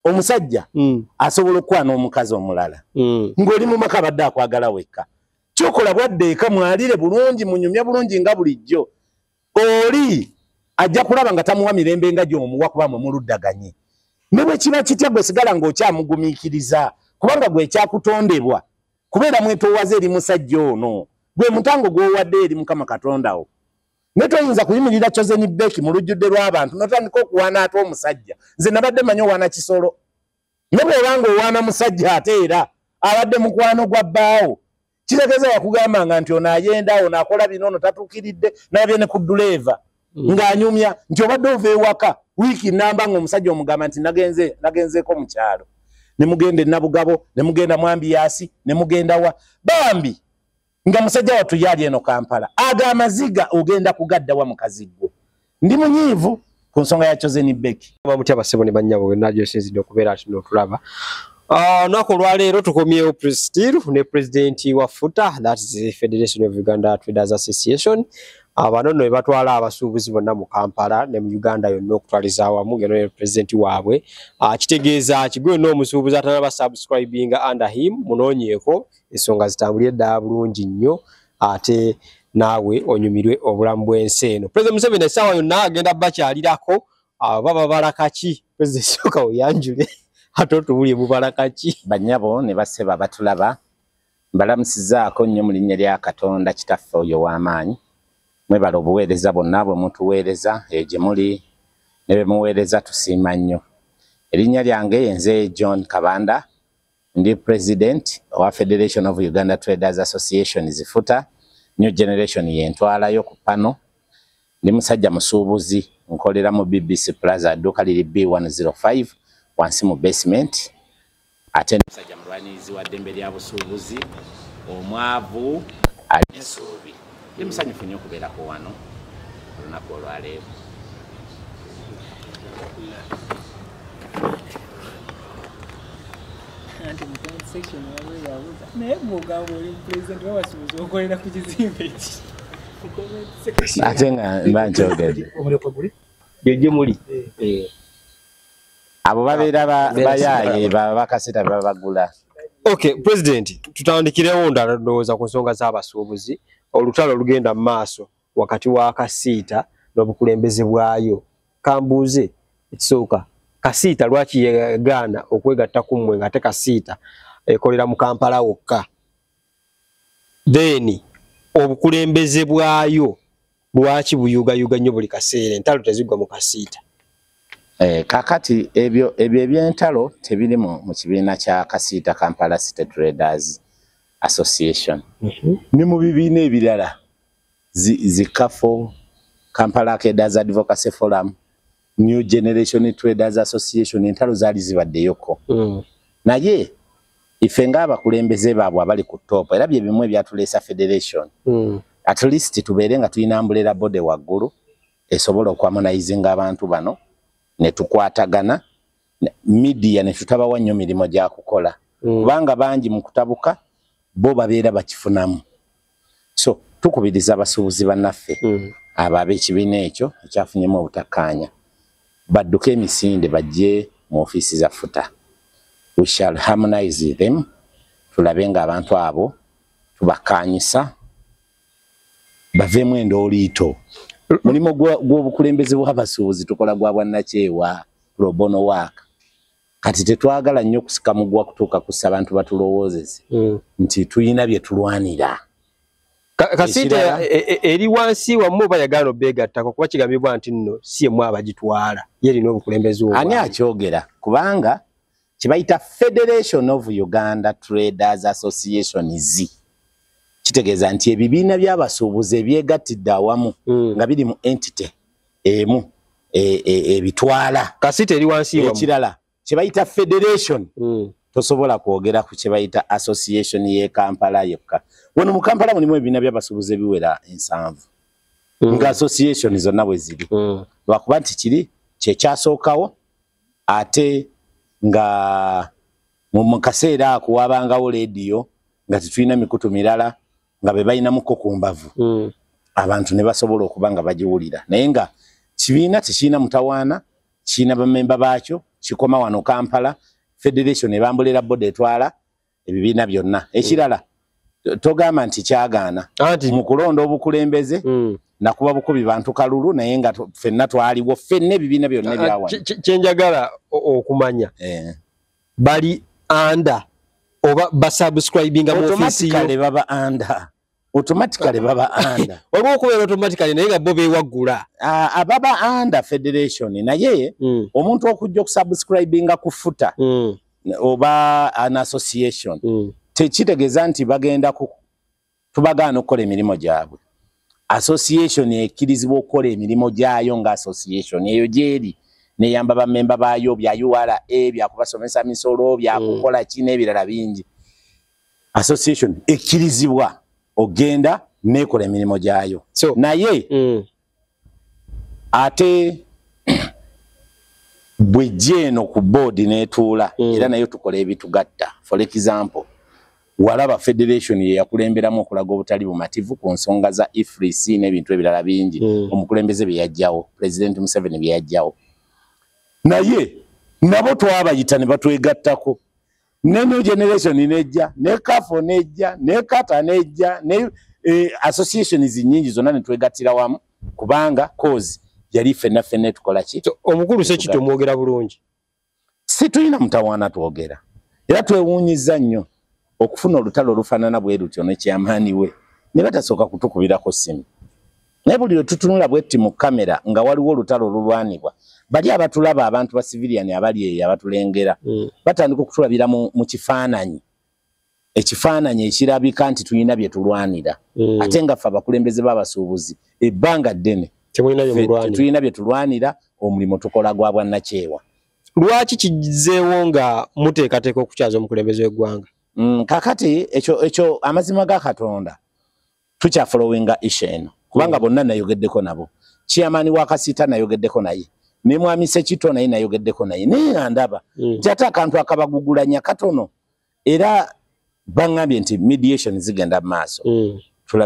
omusajja asobola okwana omukazi omulala ng'oli mu maka badde akwagala wekka kyokola bwadde eka mwalire bulungi munyumya bulungi nga bulijjo oli ajja kulaba nga tamuwa mirembe nga gy'omuwa kuba mwe muluddaganye ne bwe kiba kitya gwe sigala ng'okyamugumiikiriza kubanga gwe ekyakutondebwa kubeera mwetoowaze eri musajja ono gwe mutango gw'owadde eri Mukama Katondawo ne toyinza kuyimirira Chosen Beki mu lujjudde lw'abantu notandika okuwaana ate omusajja nze nabadde manyi owaana kisolo ne bw'obanga owaana musajja ate era abadde mukwano gwa bbaawo kitegeeza yakugambanga nti ono ayenda ono akola bino ono tatuukiridde nabye ne ku duleeva ng'anyumya nti obadde ova ewaka wiiki nnamba ng'omusajja omugamba nti nagenzeeko mu kyalo ne mugenda e Nabugabo ne mugenda mu Ambiyaasi ne mugenda wa bambi nga musajja watu yali eno Kampala aga amaziga ogenda kugaddawa mukazi gwe ndi munyiivu ku nsonga ya Chosen Beki bamuti abasebo ne bannyabo wenna gyosenzidde okubeera ati n'otulaba nako olwaleero tukomyewo still ne president wa FUTA, that is the Federation of Uganda Traders Association. Bano no batwala abasuubuzi bonna mu Kampala ne mu Uganda yonna okutwaliza awamu ngeno ne president waabwe kitegeeza kigwe n'omusuubuzi atanaba subscribinga under him munoonyeeko ensonga zitambulire ddala bulungi nnyo ate naawe onyumirwe obulamu bw'ensi eno. President Museveni essaawa yonna agenda bakyalirako baba balakaki president soka oyanjule ate otuwulye mubalakaki bannyabo ne baseba batulaba mbalamusizaako nnyo mu linnya lya Katonda kitaffe oyo w'amaanyi mwebala obuweereza bonna bwe mutuweereza gye muli ne be muweereza tusiima nnyo. Erinnya lyange nze John Kabanda ndi president wa Federation of Uganda Traders Association FUTA New Generation yentwalayo ku pano. Ndi musajja musuubuzi nkolera mu BBC Plaza dduuka liri B105 wansi mu basement ate musajja mulwanizi wa ddembe lya busuubuzi omwavu alisuubi. Ndi musanyufu nnyo okubeerako wano olunaku olwaleero. Ate nga mba nkyogedde gye muli abo babeera bayaaye bakasita babagula. Okay, President, tutandikirewo ndala ndowooza ku nsonga z'abasuubuzi. Olutalo olugenda mu maaso wakati wa Kasiita n'obukulembeze bwayo. Kambuuze ekisooka Kasiita lwaki yegaana okwegatta ku mmwe ng'ate Kasiita ekolera mu Kampala wokka. Then obukulembeze bwayo lwaki buyugayuga nnyo buli kaseera entalo tezigwa mu Kasiita. Kakati ebyo ebyentalo tebiri mu kibiina kya Kasiita Kampala City Traders Association. Ni mu bibiina ebirala zikafo Kampala Traders Advocacy Forum, New Generation Traders Association entalo zaali zibaddeyoko. Naye ife ng'abakulembeze baabwe abali ku top era bye bimu ebyatuleesa federation. At least tubeere nga tulina umbrella body waggulu esobola okwamonaizinga abantu bano ne tukwatagana media ne tutabawa nnyo mirimu gya kukola kubanga bangi mu kutabuka bo babeera bakifunamu. So tukubiriza abasuubuzi bannaffe abo ab'ekibiina ekyo ekyafunyemu obutakkaanya badduke emisinde bajje mu ofiisi za FUTA. We shall harmonize them tulabe nga abantu abo tubakkaanyisa baveemu endooliito. Mulimo gw'obukulembeze bw'abasuubuzi tukola gwa bwannakyewa pro bono work. Kati tetwagala nnyo kusika mugwa kutuuka kussa abantu batulowoozeze nti tuyina bye tulwanira. Kasiita eri wansi wamu bayagala obeegattako kuba kigambibwa nti nno si emu abagitwala ye erina obukulembeze obwo. Ani akyogera kubanga kibayita Federation of Uganda Traders Association kitegeeza nti ebibiina by'abasuubuzi ebyegattidde awamu nga biri mu entity emu ebitwala. Kasiita eri wansi wamu ekirala kibayita Federation tosobola kwogera ku kibayita Association ye Kampala yokka. Wano mu Kampala mulimu ebibiina by'abasuubuzi ebiwera 7 nga association zonna bwe ziri lwakuba nti kiri kyekyasookawo ate nga mu kaseera ako wabangawo leediyo nga tetulina mikutu mirala nga be balinamuko ku mbavu abantu ne basobola okuba nga bagiwulira naye nga kibiina tekirina mutawaana kina bamemba baakyo kikoma wano Kampala federation ebambulira bode etwala ebibiina byonna ekirala togamba nti kyagaana mu kulonda obukulembeze nakuba bukubi bantu kalulu naye nga ffenna twaliwo ffenna ebibiina byonna ebyawa kyenjagala okumanya bali anda oba basubscribinga mu office automatically baba anda waliwo okubeera automatically naye nga bo beewaggula ababa anda federation naye omuntu okujja okusubscribinga ku futa oba an association tekitegeeza nti bagenda tubagaana okukola emirimu gyabwe association ekkirizibwa okukola emirimu gyayo nga association eyo gyeri neyamba bamemba baayo bya URA byakubasomesa misolo byakukola kino ebirala bingi association ekkirizibwa ogenda nekola emirimu gyayo naye ate bwejeno ku board netuula era nayo tukola ebitugatta for example walaba federation ye yakulemberamu okulaga obutali bumativu ku nsonga za IFRC n'ebintu ebirala bingi omukulembeze bye yajjawo president Museveni bye yajjawo naye nabo twabayita ne batwegattako ne new generation nejja ne kafo nejja ne kata nejja ne associations nyingi zonna ne twegattira wamu kubanga cause yali ffenna tukola ki omukulu Sekito mwogera bulungi si tulina mutawaana twogera era twewuunyiza nnyo okufuna olutalo olufaanana bwe lutyo n'ekyamaani we ne batasooka kutukubirako simu naye buli lwe tutunula bwetti mu kamera nga waliwo olutalo olulwanibwa bali abatulaba abantu ba civilian abali eyo abatulengera batandika okutulabira mu kifaananyi ekifaananyi ekirabika nti tulina bye tulwanira ate nga ffe abakulembeze b'abasuubuzi ebbanga ddene tulina bye tulwanira omulimu tukola gwa bwannakyewa lwaki kizeewo nga muteekateeka okukyaza omukulembeze w'eggwanga kakati ekyo amazima ga Katonda tukyafolowinga issue eno kubanga bonna nayogeddeko nabo chairman wa Kasita nayogeddeko naye ne mwami Sekito naye nayogeddeko naye naye ndaba nti ate akantu akabagugulanya katono era bangambye nti mediation zigenda maaso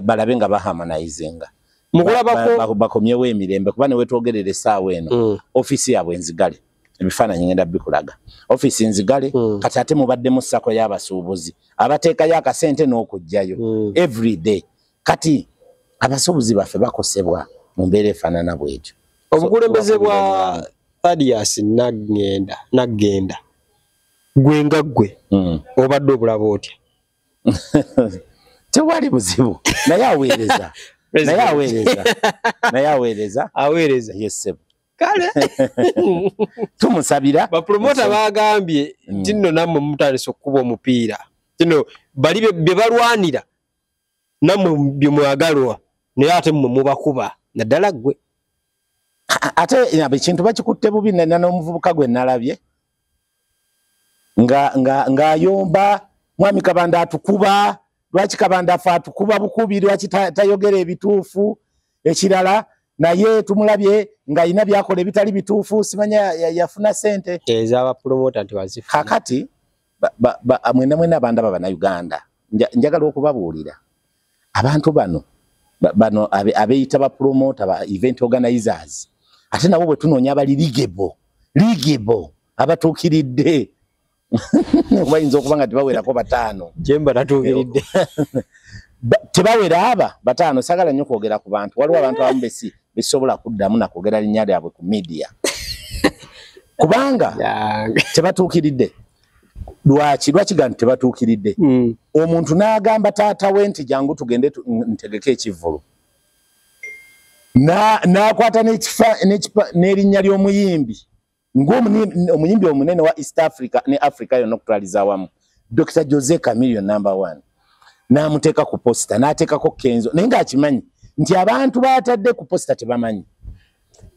balabe nga baharmonizinga mukulabako bakomyewo emirembe kuba ne wetwogerera essaawa eno ofisi yabwe nzigale ebifaananyi ngenda bikulaga ofisi nzigale kati ate mubadde mu ssako y'abasuubuzi abateekayo akasente n'okujjayo every day kati abasuubuzi baffe bakosebwa mu mbeera efaanana bwetyo obukulembeze bwa Thaddeus Nagenda gwe nga gwe obadde obulaba otya tewali buzibu naye aweereza yesebo kale tumusabira bapromota bagambye nti nno nammwe mutandise okukuba omupiira kino bali bye balwanira nammwe bye mwagalwa naye ate mmwe mubakuba naddala ggwe ate ekintu bakikutte bubi n'omuvubuka gwe nalabye ng'ayomba mwami Kabanda atukuba lwaki Kabanda afa atukuba bukubi lwaki tayogera ebituufu ekirala naye tumulabye nga ina byakola ebitali bituufu simanya yafuna sente ezaba promoter nti wazifu kakati mwena abanda baba na Uganda njagala okubabuulira abantu bano abeyita ba promoter ba event organizers ate nabo bwe tunoonya abali ligable abatuukiridde bayinza okuba nga tebawerako bataano jemba tatuukiridde tebawera aba bataano sagala nnyo kwogera ku bantu waliwo abantu abamu besobola kuddamu nakwogera linnya lyabwe ku media kubanga tebatuukiridde lwaki gano tebatuukiridde omuntu n'agamba taatawe nti jangu tugende ntegeke ekivvulu n'akwata n'erinnya ly'omuyimbi omuyimbi omunene wa East Africa ne Africa yonna okutwaliza awamu Dr. Jose Chameleone #1 n'amuteeka ku posta n'ateekako Kenzo naye ng'akimanyi nti abantu batadde ku posta tebamanyi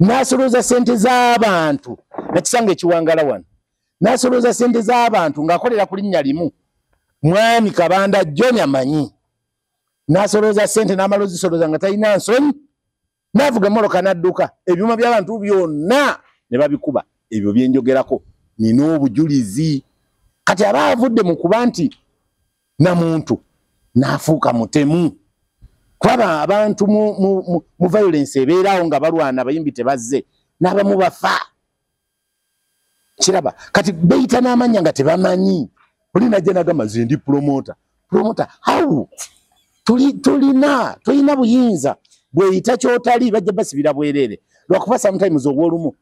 n'asolooza sente z'abantu nakisanga ekiwangala wano n'asolooza sente z'abantu ng'akolera ku linnya limu mwami Kabanda John amanyi n'asolooza sente n'amala ozisolooza nga talina nsonyi n'avuga emmoloka n'adduka ebyuma by'abantu byonna ne babikuba ebyo byenjogerako nina obujulizi kati aba avudde mu kuba nti na muntu n'afuuka mutemu kuba abantu mu violence ebeerawo nga balwana abayimbi tebazze n'abamu bafa kiraba kati beita n'amanya nga tebamanyi olina je nagamba zindi promoter how tulina buyinza bweita kyotali bajja basibira bwerere lwakuba sometimes obwolumu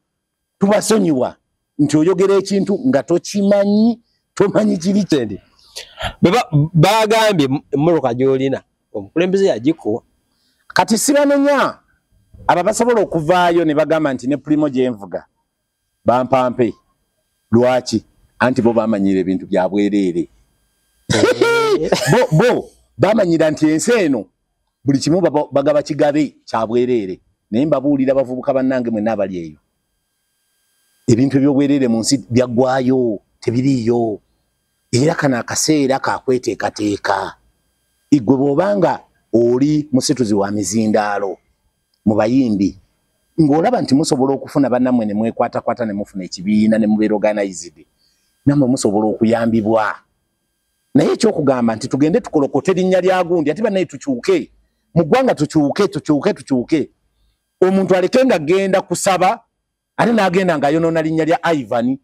tubasonyiwa nti oyogera ekintu nga tokimanyi tomanyi kiri kyendi bagambye mmoloka gyolina omukulembeze yagikuwa kati sibanenya aba basobola okuvaayo ne bagamba nti ne primo gyenvuga bampampe lwaki anti bo bamanyira ebintu bya bwerere bo bamanyira nti ensi eno buli kimu bagaba kigabe kya bwerere naye mbabuulira bavubuka bannange mwe n'abali eyo ebintu ebyobwerere mu nsi byaggwayo tebiriiyo era kana akaseera kakweteekateeka igwe bw'obanga oli musituzi wa mizindaalo mu bayimbi ng'olaba nti musobola okufuna bannammwe ne mwekwatakwata ne mufuna ekibiina ne mubeera organized nammwe musobola okuyambibwa naye ekyokugamba nti tugende tukolokote linnya lya gundi ate bannaye tukyuke mu ggwanga tukyuke omuntu aleke nga genda kusaba ate n'agenda ng'ayonoona linnya lya Ivan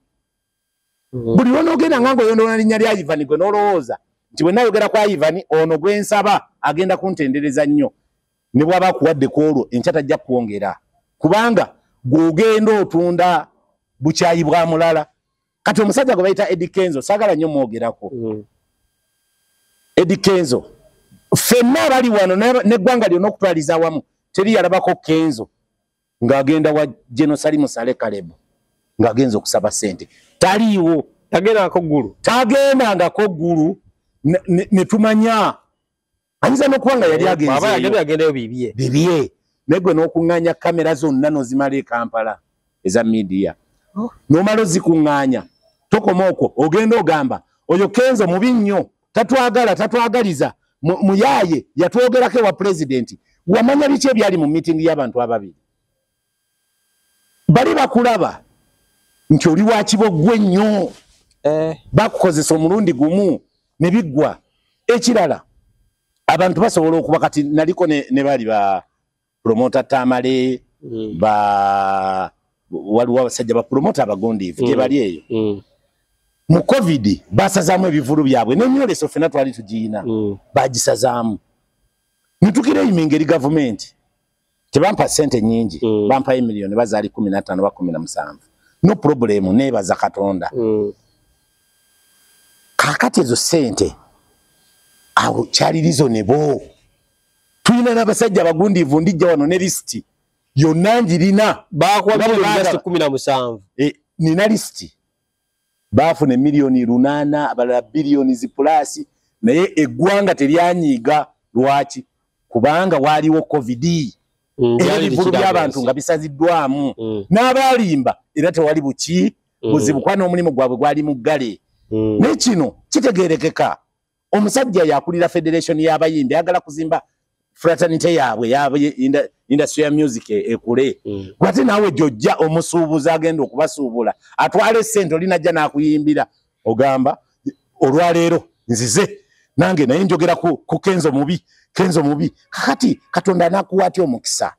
buli lw'onoogenda nga ng'oyonoona linnya lya Ivan gwe n'olowooza nti bwe nayogera kwa Ivan ono gwe nsaba agenda kuntendereza nnyo ne bw'aba akuwadde ku olwo enkya tajja kwongera kubanga gw'ogenda otunda bukyayi bwa mulala kati omusajja gwe bayita Eddie Kenzo saagala nnyo mwogerako Eddie Kenzo ffenna abali wano n'eggwanga lyonna okutwaliza awamu teri yalabako Kenzo ng'agenda wa General Salim Saleh Kalebo ng'agenza okusaba ssente taliiwo tagendangako ggulu ne tumanya ayinza n'okuba nga yali agenzeyo bibye naye gwe n'okuŋŋaanya kamera zonna n'ozimala e Kampala eza media n'omala ozikuŋŋaanya tokoma okwo ogenda ogamba oyo Kenzo mubi nnyo tatwagaliza muyaaye yatwogerako ewa pulezidenti wamanya biki ebyali mu miitingi y'abantu ababiri bali bakulaba nti oli wa kiboggwe nnyo bakukozesa omulundi gumu ne biggwa ekirala abantu basobola okuba kati naliko ne bali ba promoter Tamale waliwo abasajja ba promoter abagondiivu gye bali eyo mu covid basazaamu ebivulu byabwe n'emyoleso ffenna twali tugiina bagisazaamu nitukira eyimingeri gavumenti tebampa ssente nnyingi bampayo miliyoni bazaali 15 ba 17 no problemu neebaza Katonda kakati ezo ssente awo kyali reasonable tulina n'abasajja abagundiivu ndijja wano ne lisiti yonna njirina bakuwa nina lisiti baafuna emiliyoni 8 abalala biliyoni zipulasi naye eggwanga teryanyiiga lwaki kubanga waaliwo covid ebivulu by'abantu nga bisaziddwamu n'abalimba era tewali buzibu kwa n'omulimu gwabwe gwali muggale naye kino kitegeerekeka omusajja yakulira federation y'abayimbi ayagala kuzimba fraternity yaabwe industry ya music ekule gwate naawe jojja omusuubuzi agenda okubasuubula atwale ssente olinajja n'akuyimbira ogamba olwaleero nzize nange naye njogera ku Kenzo mubi kakati Katonda anakuwa atya omukisa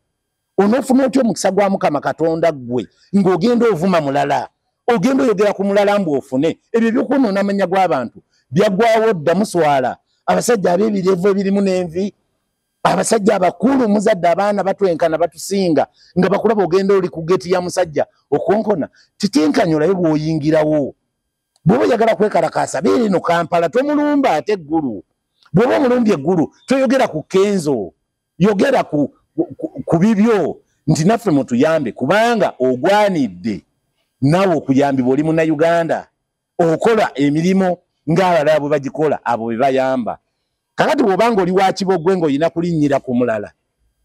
onoofuna otya omukisa gwa Mukama Katonda gwe ng'ogenda ovuma mulala ogenda oyogera ku mulala mbu ofune ebyo by'okwonoona amanya gw'abantu byaggwawo dda muswala abasajja ab'ebirevu ebirimu n'envi abasajja abakulu muzadde abaana batwenkana batusinga nga bakulaba ogenda oli ku geti ya musajja okonkona titinkanyolayo bw'oyingirawo bw'oba oyagala kwekalakaasa beera eno Kampala tomulumba ate eggulu bw'oba omulumbye eggulu toyogera ku Kenzo yogera ku bibyo nti naffe mutuyambe kubanga ogwanidde nawe okuyambibwa oli munnayuganda okola emirimu ng'abalala bwe bagikola abo be bayamba kakati bw'obanga oli wa kiboggwe ng'olina kulinnyira ku mulala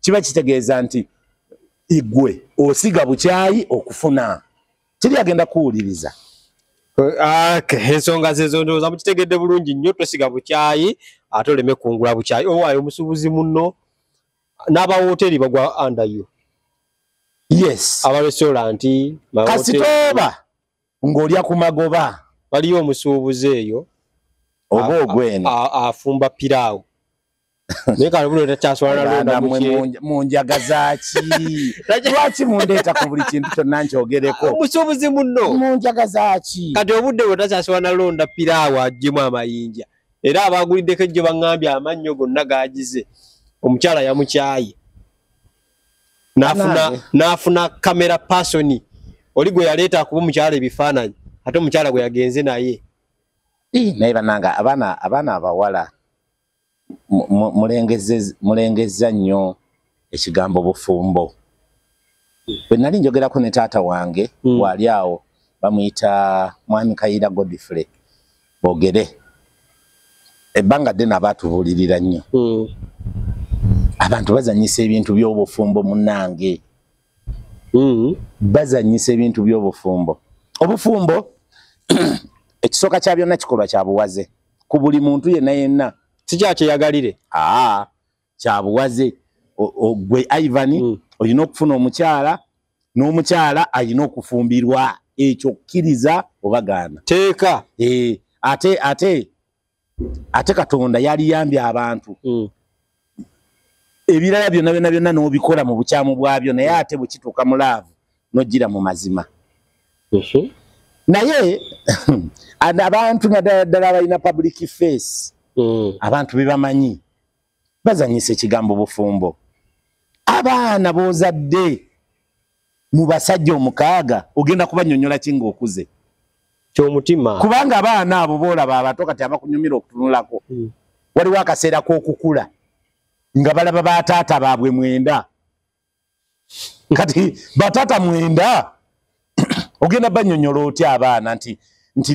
kiba kitegeeza nti igwe osiga bukyayi okufuna kiri agenda kuwuliriza ensonga zezo ndowooza mukitegedde bulungi nnyo tosiga bukyayi ate oleme kungula bukyayi owaayo omusuubuzi munno n'abawooteri bagwa under you yes abarestoranti kasitooba ng'olya ku magoba waliyo omusuubuzi eyo oba ogweno afumba piraawo Neka luno takyaswala londa mu njaga zaaki. Lwaki mundeeta ku buli kintu kyonna nkyogereko? Musuubuzi munno. Mu njaga zaaki. Kati obudde bwe takyaswala londa piraawo aggyemu amayinja. Era abaguliddeko ejjo baŋŋambye amannyo gonna gaagize. Omukyala yamukyaye. N'afuna kamera pasoni. Oli gwe yaleeta kuba omukyala ebifaananyi. Ate omukyala gwe yagenze naye. Naye bannanga abaana abawala mulengezza nnyo ekigambo bufumbo. Bwe nali njogerako ne taata wange waali awo bamuyita Mwami Kayiira Godfrey Bogere. Ebbanga ddene abaatubuulirira nnyo. Abantu bazanyisa ebintu by'obufumbo munnange. Bazanyisa ebintu by'obufumbo. Obufumbo ekisooka kya byonna kikolwa kya buwaze ku buli muntu yenna si kyakyeyagaliire. Kya buwaze. Gwe Ivan olina okufuna omukyala n'omukyala alina okufumbirwa. Ekyo kkiriza obagaana teeka. Ate Katonda yali yambye abantu. Ebirala byonna n'obikola mu bukyamu bwabyo, naye ate bwe kituuka mu laavu n'ojjira mu mazima. Naye abantu naddala abalina public face, abantu be bamanyi bazanyisa ekigambo bufumbo. Abaana b'ozadde mu basajja 6 ogenda kubannyonnyola ki ng'okuze? Ky'omutima. Kubanga abaana abo boolaba abato kati abakunyumira okutunulako. Waliwo akaseera k'okukula nga balaba bataata baabwe 9. Kati bataata 9 ogenda bannyonnyola otya abaana nti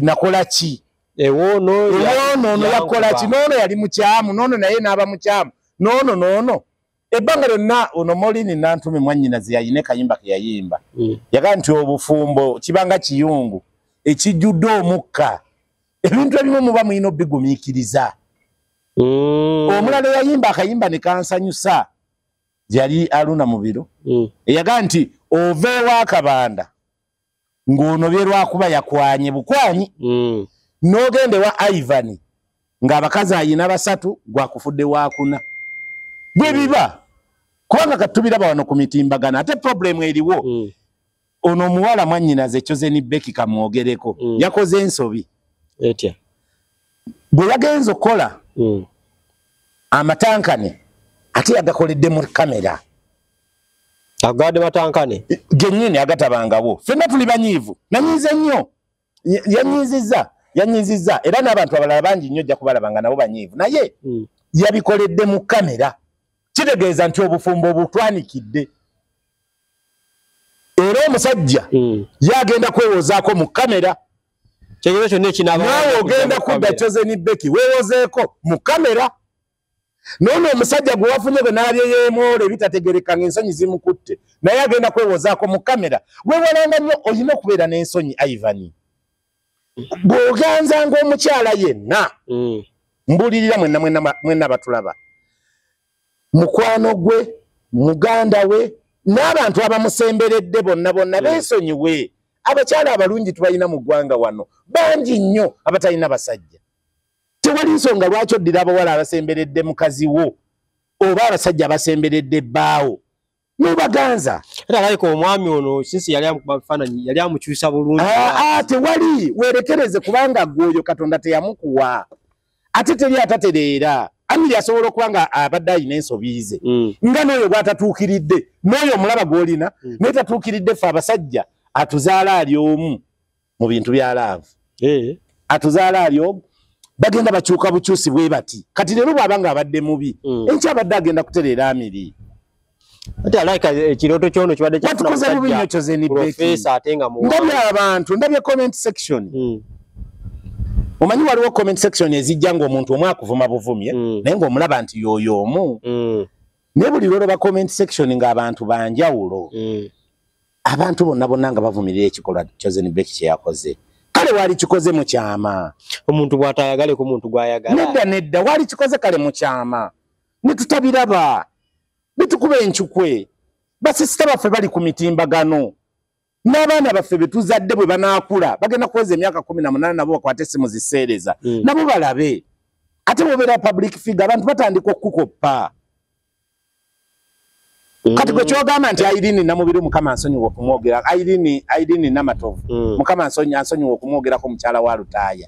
nakola ki? Ewoono yakola ki? Noono yali mukyamu, noono naye n'aba mukyamu, noono. Ebbanga lyonna ono Molini Nantume mwannyinaze yayina kayimba ke yayimba. Yagaa nti obufumbo kibanga kiyungu ekijjudde omukka. Ebintu ebimu muba mulina obbigumiikiriza. Omulala yayimba akayimba ne kansanyusa yali aluna mu biro. Eyagaa nti ova ew'akabanda ng'ono lwakuba yakwanye bukwanyi. N'ogende wa Ivan ng'abakazi ayina 3 gwakufudde wakuna. Bwe biba kubanga katubiraba wano ku mitimbagana ate problem eriwo. Ono omuwala mwannyinaze Chosen Becky kamwogereko yakoze ensobi etya bwe yagenze okola amatankane ate yagakoledde mu kamera. Agade matankane gennyini agatabangawo. Fenna tuli banyiivu. Nanyize nnyo. Yanyizizza era n'abantu abalala bangi nnyo jja kubalabanga nabo banyiivu. Naye yabikoledde mu kamera. Kitegeeza nti obufumbo butwanikidde. Era omusajja yagenda kwewozaako mu kamera. Kyegero kyonna ekinaaba nawe ogenda kudda Chosen Becky weewozeeko mu kamera. Noono omusajja gwe wafunye bwe n'abyeyemoola ebitategereka ng'ensonyi zimukutte naye agenda kwewozaako mu kamera. Weewalanga nnyo olina okubeera n'ensonyi Ivan. Bw'oganzanga omukyala yenna mbulirira mwenna batulaba. Mukwano gwe, muganda we, n'abantu abamusemberedde bonna beesonyiwe. Abakyala abalungi tubalina mu ggwanga wano bangi nnyo abatalina basajja. Tewali nsonga lwaki oddira abawala abasemberedde mukazi wo oba abasajja abasemberedde bbaawo n'obaganza. Era alayika omwami ono sinsi yali amukuba bifaananyi yali amukyusa bulungi. Tewali weerekereze kubanga gwoyo Katonda teyamukuwa. Ate teri atatereera. Amiri asobola okuba nga abadde ayina ensobi ze. Nga n'oyo bw'atatuukiridde n'oyo omulaba gw'olina naye tatuukiridde ffe abasajja atuzaala ali omu mu bintu bya laavu. Atuzaala ali omu bagenda bakyuka bukyusi bwe bati. Kati leero bw'aba nga abadde mubi enkya abadde agenda kutereera Amiri. Ate alayika ekirooto ky'ono kibadde kyatukoze bubi nnyo Chosen Becky. Ndabye abantu ndabye comment section. Omanyi waliwo comment section ezijja ng'omuntu omu akuvuma buvumye naye ng'omulaba nti y'oyo omu. Naye buli lwero ba comment section ng'abantu banjawulo. Abantu bonna nga bavumirira ekikolwa Chosen Becky kye yakoze. Kale wali kikoze mu kyama. Omuntu bw'atayagale ku muntu gw'ayagala. Nedda wali kikoze kale mu kyama. Ne tutabiraba. Ne tukuba enkyukwe. Basisita baffe bali ku mitimbagano. N'abaana baffe be tuzadde bwe banaakula bagenda kuweza emyaka 18 nabo bakwate essimu ziseereza. Nabo balabe. ate bobera public figure abantu batandika okukoppa kati gwe kyogamba nti Irene Namubiru mukama nsonyiwa okumwogera Irene Namatovu mukama nsonyiwa okumwogera ko mukyala wa Lutaaya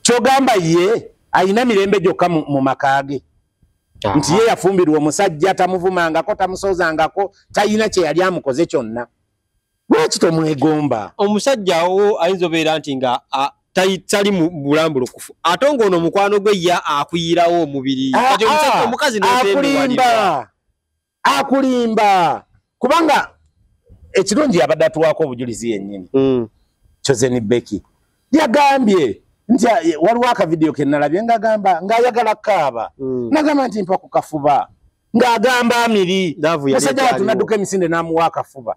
kyogamba ye ayina mirembe gyokka mu makage nti ye yafumbirwa omusajja tamuvumangako tamusozangako tayina kye yali amukoze kyonna lwaki tomwegomba omusajja wo ayinza obeera nti nga tali mu bulambulukufu ate ng'ono mukwano gwe ya akuyirawo omubiri kati omusajja omukazi akulimba kubanga ekirungi yabadde atuwaako obujulizi yennyini Chosen Becky yagambye nti waliwo akavidiyo ke nalabye ng'ayagala kaaba nagamba nti mpa ku kafuba ng'agamba amiri musajja watunadduka emisinde n'amuwa akafuba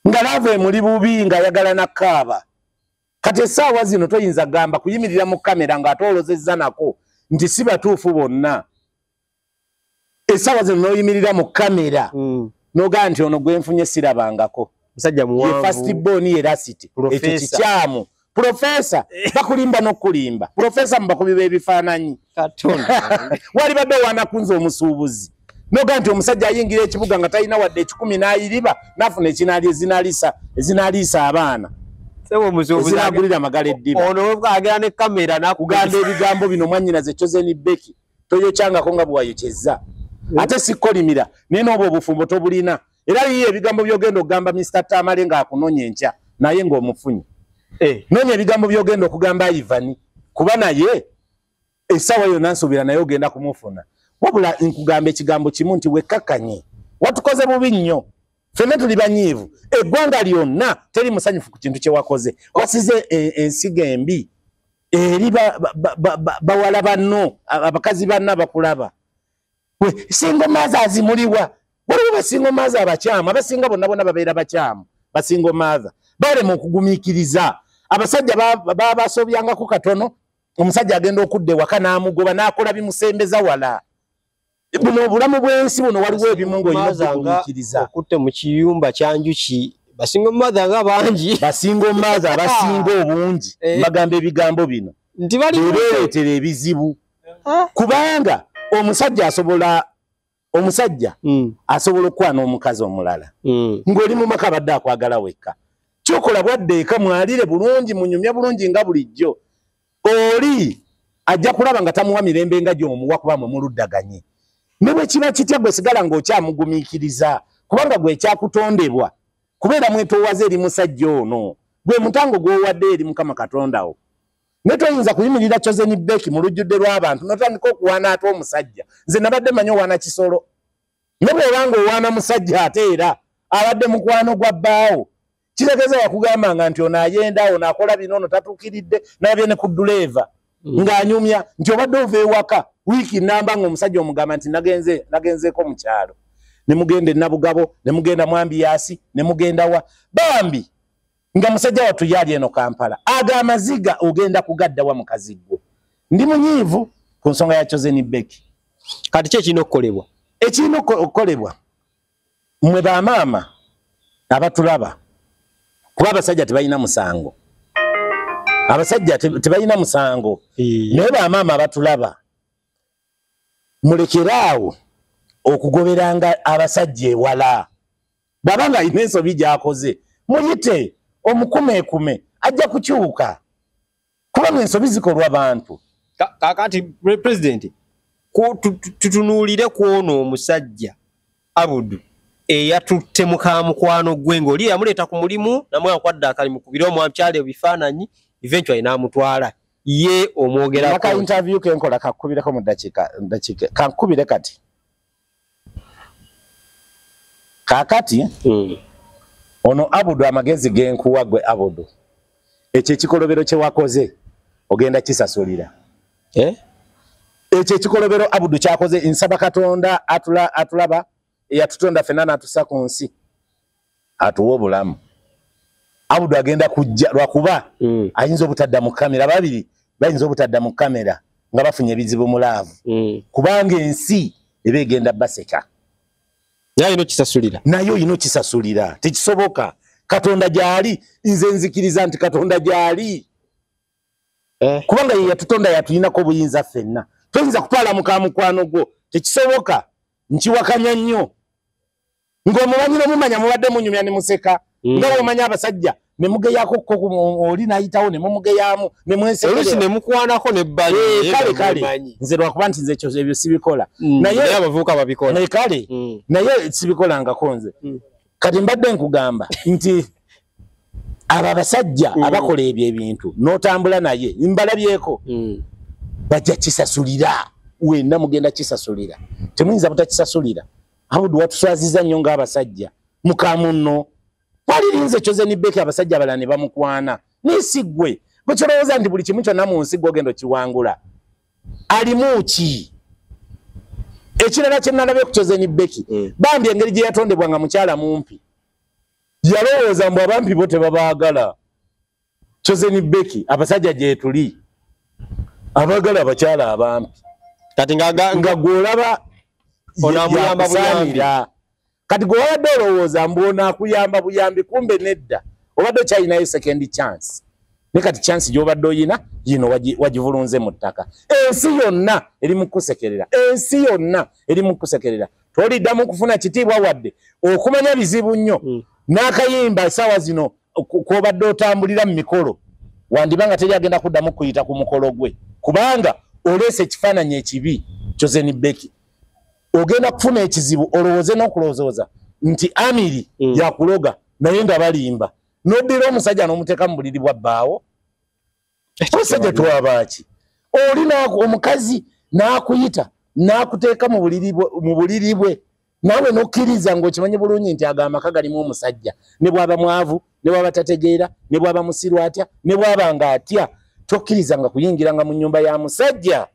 nga laavu emuli bubi ng'ayagala nakaaba kati essaawa zino toyinza gamba kuyimirira mu kamera ng'atoolozezza nako nti si batuufu bonna essaawa zino n'oyimirira mu kamera n'ogaa nti ono gwenfunye sirabangako musajja muwanvu ye fastborn ye rasiti ekyo kikyamu profesa bakulimba n'okulimba profesa mu bakubi b'ebifaananyi wali badde wanakunza omusuubuzi n'ogaa nti omusajja ayingira ekibuga nga talina wadde 10 n'ayiriba n'afuna ekinaali ezinaliisa abaana ezinagulira amagala eddiba ono webwagera ne kamera nakugamba ebigambo bino mwannyinaze Chosen Becky toyokyangako nga bwayokyezza ate sikolimira naye n'obwo obufumbo tobulina era yiye ebigambo byogenda okugamba Mr. Tamale ng'akunoonya enkya naye ng'omufunye noonya ebigambo byogenda okugamba Ivan kuba naye essaawa yonna nsuubira naye ogenda kumufuna wabula nkugamba ekigambo kimu nti wekkakanye watukoze bubi nnyo ffenna tuli banyiivu eggwanga lyonna teri musanyufu ku kintu kye wakoze wasize ensiga embi eri bawala banno abakazi banno abakulaba single mother azimuliwa waliwo basingle mother abakyamu abasinga bonna babeera bakyamu basingle mother balema okugumiikiriza abasajja babasobyangako katono omusajja agenda okudda ewaka n'amugoba n'akola bimusembeza wala buno obulamu bw'ensi buno waliwo ebimu ng'olina okugumiikiriza okutte mu kiyumba kyanjuki basingle mother nga bangi basingle mother abasinga obungi bagamba ebigambo bino nti baleetera ebizibu kubanga omusajja asobola okwana omukazi omulala ng'oli mu maka badde akwagala wekka kyokola bwadde eka mwalire bulungi munyumya bulungi nga bulijjo oli ajja kulaba nga tamuwa mirembe nga gy'omuwa kuba mwe muluddaganye ne bwe kiba kitya gwe sigala ng'okyamugumiikiriza kubanga gwe ekyakutondebwa kubeera mwetoowaze eri musajja ono gwe mutango gw'owadde eri Mukama Katondawo ne toyinza kuyimirira Chosen Becky mu lujjudde lw'abantu notandika okuwaana ate omusajja nze nabadde manyi owaana kisolo ne bw'obanga owaana musajja ate era abadde mukwano gwa bbaawo kitegeza wakugambanga nti ono ayenda ono akola bino ono tatuukiridde nabye ne ku duleeva ng'anyumya nti obadde ova ewaka wiiki namba ng'omusajja omugamba nti nagenzeeko mu kyalo ne mugenda e Nabugabo ne mugenda mu Ambiyaasi ne mugenda wa bambi nga musajja watu yali eno Kampala aga amaziga ogenda kugaddawa mukazi gwo ndi munyiivu ku nsonga ya Chosen Becky kati ki ekirina okukolebwa ekirina okukolebwa mmwe bamaama abatulaba kuba abasajja tebalina musango abasajja tebalina musango naye bamaama abatulaba mulekeraawo okugoberanga abasajja ewala babanga alina ensobi gy'akoze muyite omukumeekume ajja kukyuka kubanga ensobi zikolwa bantu kakati president tutunuulire ku ono omusajja Abudu eyatutte muka mukwano gwe ng'oli yamuleeta ku mulimu namwe akwadde akalimu kubira omwamukyala ebifaananyi eventually n'amutwala ye omwogerako aka interview ke nkola kakubireko mu dakiika kankubire kati kakati ono Abudu amagezi genkuwa gwe Abudu ekyo ekikolobero kye wakoze ogenda kisasulira ekyo ekikolobero Abudu kyakoze nsaba Katonda atulaba eyatutonda ffenna n'atussa ku nsi atuwa obulamu Abudu agenda kujja lwakuba ayinza obutadda mu kamera babiri bayinza obutadda mu kamera nga bafunye ebizibu mu laavu kubanga ensi eba egenda baseka nayo yino kisasulira tekisoboka Katonda gyali nze nzikiriza nti Katonda gyali kubanga ye yatutonda yatulinako obuyinza ffenna toyinza kutwala mukwano gwo tekisoboka nkiwakanya nnyo ng'omumanyi n'omumanya mubadde munyumya ne museka nga bw'omanya abasajja ne mugeyako oli n'ayitawo ne mumugeyaamu ne mwesekera oluusi ne mukwanako n'ebbali kale nze lwakuba nti nze ebyo sibikola naye abavubuka babikola kale naye sibikolangako nze kati mbadde nkugamba nti abo abasajja abakola ebyo ebintu n'otambula naye mbalabyeko bajja kisasulira wenna mugenda kisasulira temuyinza butakisasulira Abudu watuswaziza nnyo ng'abasajja mukamunno walirinze Chosen Beki abasajja abalala ne bamukwana n'esiggwe bwe kirowooza nti buli kimu kyonna mu nsi gw'ogenda okiwangula alimu ki ekirala kye nalabye ku Chosen Beki bambi engeri gye yatondebwanga mukyala mumpi yalowooza mbu abampi bo tebabaagala Chosen Beki abasajja gye tuli abaagala abakyala abampi kati nga gw'olaba onamuyamba buyambi kati gwe wabadde olowooza mbu onaakuyamba buyambi kumbe nedda obadde okyalinayo second chance ne kati chance gy'obadde oyina yino wagivulunze mu ttaka ensi yonna eri mu kusekerera ensi yonna eri mu kusekerera toliddamu kufuna kitiibwa wadde okumanya bizibu nnyo n'akayimba essaawa zino kw'obadde otambulira mu mikolo wandibanga teri agenda kuddamu kuyita ku mukolo gwe kubanga oleese ekifaananyi ekibi Chosen Beki ogenda kufuna ekizibu olowooze n'okulowooza nti Amiri yakuloga naye nga balimba n'oddira omusajja n'omuteeka mu buliri bwa bbaawo omusajja twabaaki olina omukazi n'akuyita n'akuteeka mu buliri bwe naawe n'okkiriza ng'okimanyi bulungi nti ago amaka galimu omusajja ne bw'aba mwavu ne bw'aba tategeera ne bw'aba musiru atya ne bw'aba nga atya tokkirizanga kuyingiranga mu nnyumba ya musajja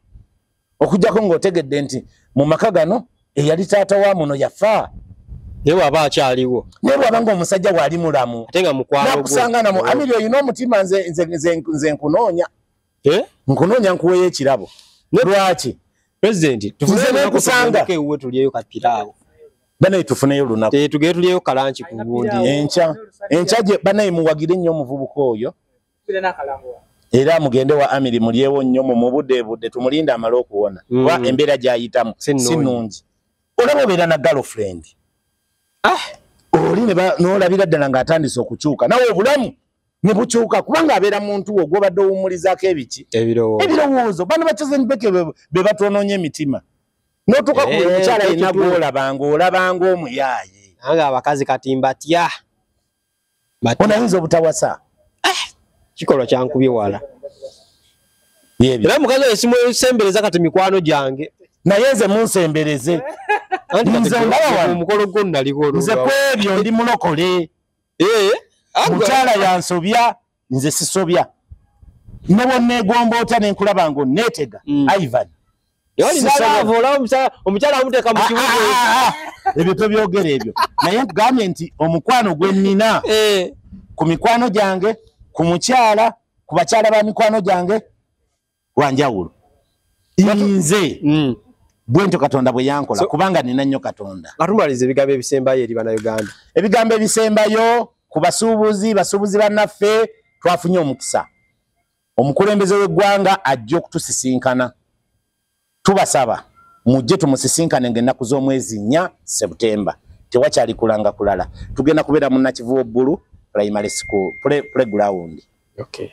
okujjako ng'otegedde nti mu maka gano eyali taata wa muno yafa ne bw'aba akyaliwo ne bw'aba ng'omusajja bw'ali mulamu ate nga mukwano nakusanga namu Amiri oyina omutima nze nkunoonya nkunoonya nkuweeyo ekirabo lwaki President tufune kusanga ewe tuliyeyo kapiraawo banaye tufuneyo lunaku tugende tuliyeyo kalanchi ku gundi enkya gye banaye muwagire nnyo omuvubuka oyo era mugende wa Amiri mulyewo nnyo mu budde tumulinde amala okuwona kuba embeera gy'ayitamu si nnungi olaba obeera na girlfriend oli n'olabira ddala ng'atandise okukyuka nawe obulamu ne bukyuka kubanga abeera muntu wo gw'obadde owummulizaako ebiki ebirowoozo bano ba Chosen Beki be batwonoonye emitima n'otuuka ku mukyala yenna gw'olabanga olabanga omuyaaye nange abakazi kati mbatya onayinza obutawasa kikolwa kyankubye wala era mukazi oyo simusembereza kati mikwano gyange naye nze munsembereze omukolo gwo naliko nze kwebyo ndi mulokole mukyala yansobya nze sisobya ne bwonneegomba otya nenkulaba nga onneetega Ivan omukyala amuteeka mu kibuga ebyo tobyogera ebyo naye nkugambye nti omukwano gwe nnina ku mikwano gyange ku mukyala ku bakyala ba mikwano gyange wanjawulo nze bwentyo Katonda bwe yankola kubanga nina nnyo Katonda atumaliza ebigambo ebisembayo eri bannayuganda ebigambo ebisembayo ku basuubuzi bannaffe twafunye omukisa omukulembeze w'eggwanga ajja okutusisinkana tubasaba mujje tumusisinkane ng'ennaku z'omwezi 4 Septemba tewakyali kulanga kulala tugenda kubeera mu Nakivubo Bulu Primary School playground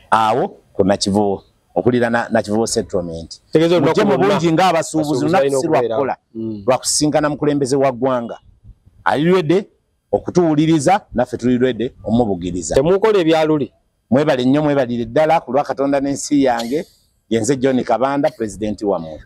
awo ku Nakivubo okulira Nakivubo settlement mujje mu bungi ng'abasuubuzi lunakusirwa kukola lwakusisinkana mukulembeze wa ggwanga alirwedde okutuwuliriza naffe tuli ready omubugiriza temukola ebyaluli mwebale nnyo mwebalire ddala ku lwa Katonda n'ensi yange yenze John Kabanda president wammwe.